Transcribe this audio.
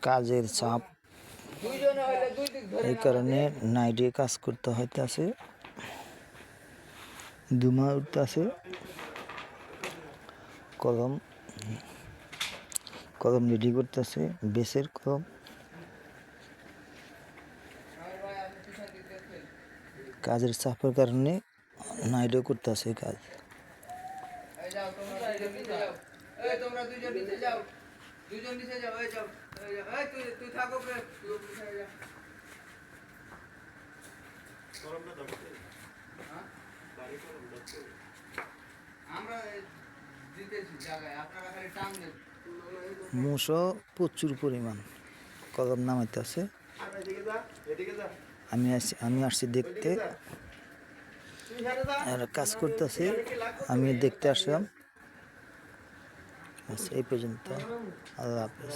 কাজের চাপ, এই কারণে নাইটে কাজ করতে হইতেছে। ধুমা উঠতেছে। কলম কলম রেডি করতেছে, বেসের কলম। কাজের চাপের কারণে নাইটও করতেছে কাজ। মুসও প্রচুর পরিমাণ কলম নামাইতেছে। আমি আসছি দেখতে, আর কাজ করতেছি। আমি দেখতে আসলাম। এই পর্যন্ত। আল্লাহ হাফেজ।